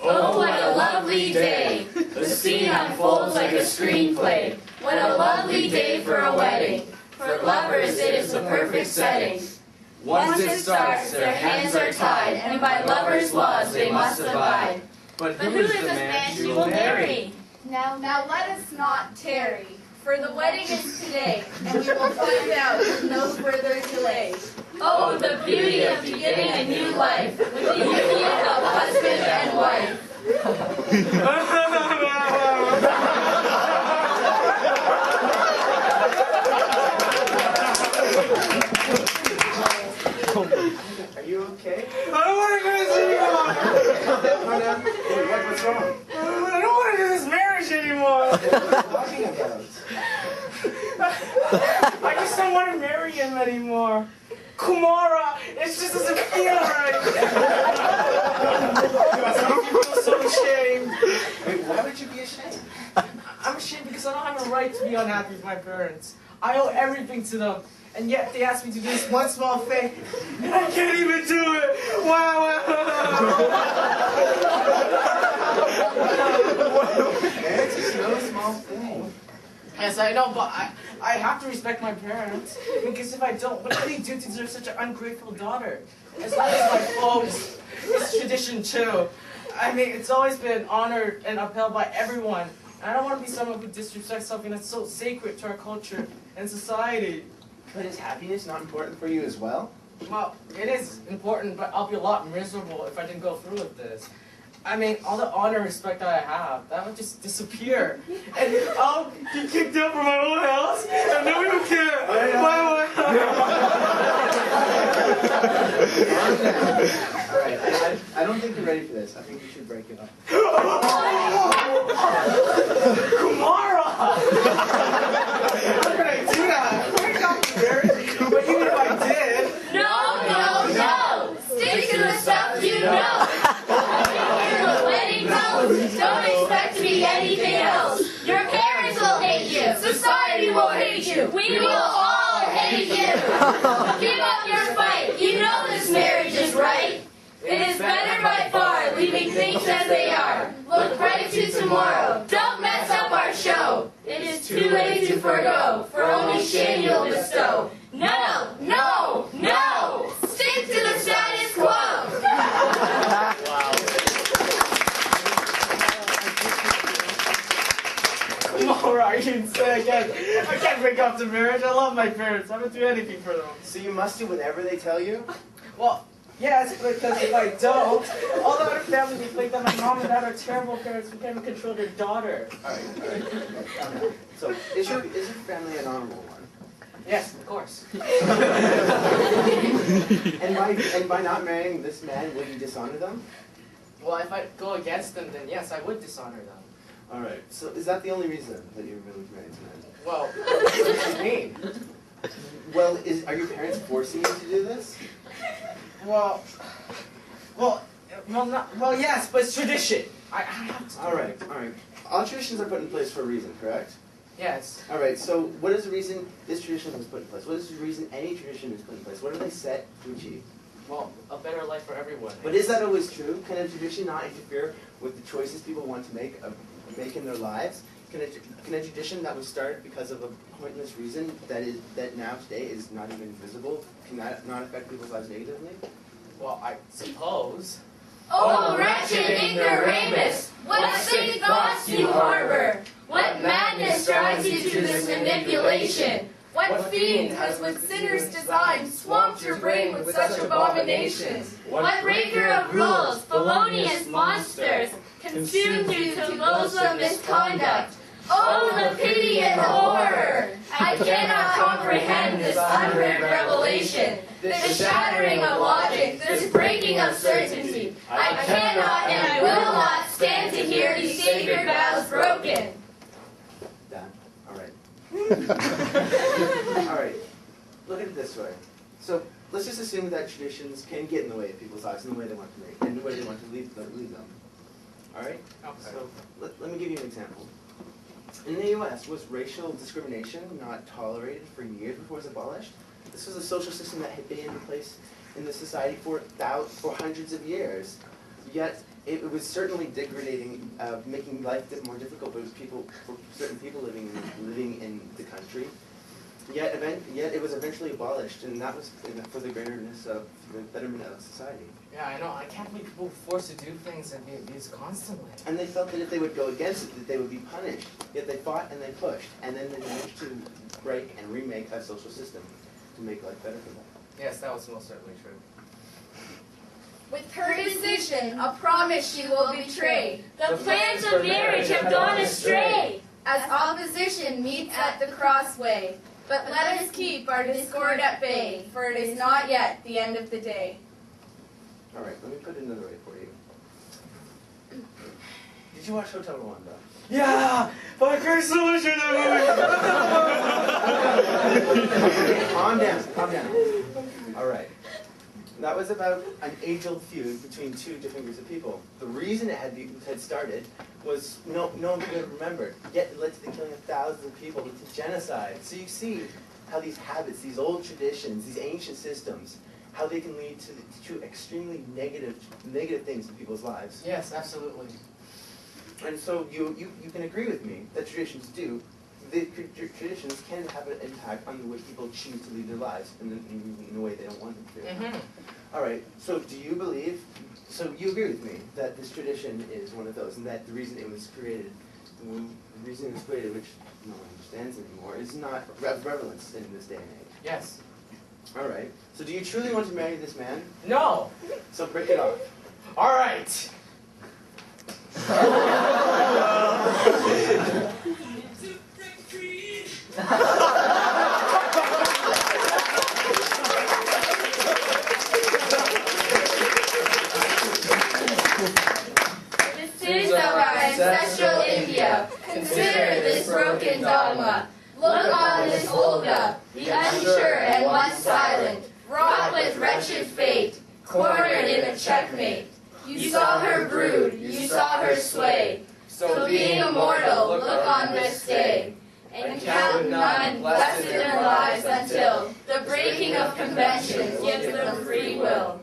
Oh, what a lovely day! The scene unfolds like a screenplay. What a lovely day for a wedding. For lovers, it is the perfect setting. Once it starts, their hands are tied, and by lovers' laws they must abide. But who is the man she will marry? Now let us not tarry, for the wedding is today, and we will find out with no further delay. Oh, the beauty of beginning a new life with the union of husband and wife. Are you okay? I don't want to go to this anymore! What's wrong? I don't want to do this marriage anymore! What are you talking about? I just don't want to marry him anymore. Kumara, it just doesn't feel right. I feel so ashamed. Wait, why would you be ashamed? I'm ashamed because I don't have a right to be unhappy with my parents. I owe everything to them. And yet they asked me to do this one small thing, and I can't even do it. Wow. It's just no small thing. Yes, I know, but I have to respect my parents. Because if I don't, what do they do to deserve such an ungrateful daughter? It's not just my folks. It's tradition too. I mean, it's always been honored and upheld by everyone. And I don't want to be someone who disrespects something that's so sacred to our culture and society. But is happiness not important for you as well? Well, it is important, but I'll be a lot miserable if I didn't go through with this. I mean, all the honor and respect that I have, that would just disappear. And I'll get kicked out from my own house, and no one will care. Alright, I don't think you're ready for this. I think you should break it up. Kumara! How could I do that? But even if I did... No! Stick to the stuff you know! The wedding bells, don't expect to be anything else. Your parents will hate you. Society will hate you. We will all hate you. Give up your fight. You know this marriage is right. It is better by far, leaving things as they are. Look bright to tomorrow. Don't mess up our show. It is too late to forgo, for only shame you'll bestow. No! Stick to the status quo! Kumara, are you insane again? I can't break up the marriage. I love my parents. I would do anything for them. So you must do whatever they tell you? Well, yes, because if I don't, all the other families will think that my mom and dad are terrible parents who can't even control their daughter. Alright. So, is your family an honorable one? Yes, of course. And by not marrying this man, will you dishonor them? Well, if I go against them, then yes, I would dishonor them. Alright, so is that the only reason that you're willing to marry this man? Well, what do you mean? Well, are your parents forcing you to do this? Well, yes, but it's tradition. I have to. Alright. All traditions are put in place for a reason, correct? Yes. Alright, so what is the reason this tradition was put in place? What is the reason any tradition is put in place? What are they set to achieve? Well, a better life for everyone. But is that always true? Can a tradition not interfere with the choices people want to make in their lives? Can a tradition that was started because of a pointless reason that now today is not even visible, can that not affect people's lives negatively? Well, I suppose. Oh, wretched ignoramus! What sick thoughts you harbor! What madness drives you to this manipulation? What fiend has with sinners' design swamped your brain with such abominations? What breaker of rules, felonious monsters, consumed you to loathsome misconduct? Oh, the pity and horror! I cannot comprehend this unheard revelation, this shattering of logic, this breaking of certainty. I cannot and I will not stand to hear these sacred vows broken. Done. All right. All right. Look at it this way. So let's just assume that traditions can get in the way of people's lives and the way they want to make, and the way they want to lead them. All right. Okay. So let me give you an example. In the U.S., was racial discrimination not tolerated for years before it was abolished? This was a social system that had been in place in the society for hundreds of years. Yet it was certainly degrading, making life more difficult for certain people living in the country. Yet it was eventually abolished, and that was for the betterment of society. Yeah, I know. I can't believe people were forced to do things and be abused constantly. And they felt that if they would go against it, that they would be punished. Yet they fought and they pushed, and then they managed to break and remake a social system to make life better for them. Yes, that was most certainly true. With her decision, a promise she will betray. The plans of marriage have gone astray. As opposition meets at the crossway. But let us keep our discord at bay, for it is not yet the end of the day. All right, let me put it another way for you. Did you watch Hotel Rwanda? Yeah! By Grace Solution! Calm down, calm down. All right. That was about an age-old feud between two different groups of people. The reason it had started was no one could remember it. Yet it led to the killing of thousands of people, to genocide. So you see how these habits, these old traditions, these ancient systems, how they can lead to extremely negative things in people's lives. Yes, absolutely. And so you can agree with me that traditions traditions can have an impact on the way people choose to lead their lives in a way they don't want them to. Mm-hmm. All right, so do you believe, so you agree with me that this tradition is one of those, and that the reason it was created, which no one understands anymore, is not of relevance in this day and age? Yes. All right, so do you truly want to marry this man? No! So break it off. All right! The sins of our ancestral India. Consider this broken dogma. Look on this Olga, the unsure and once silent, wrought with wretched fate, cornered in a checkmate. You saw her brood, you saw her sway. So being immortal, look on this day, and count none blessed in their lives until the breaking of conventions gives them free will.